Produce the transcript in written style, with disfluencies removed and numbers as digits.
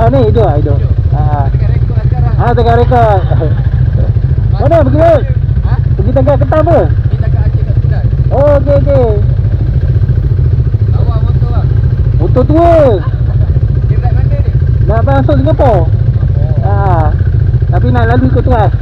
Ni hidup lah, hidup. Tengah rekod lah sekarang. Tengah rekod. Mana pergi? Ha? Pergi tangkap ketam ke? Ni tangkap Aceh kat Sudan. Oh, okey. Bawa motor bang. Motor tua. Dia nak mana ni? Nak masuk Singapura. Oh. Tapi nak lalu ke Tuas.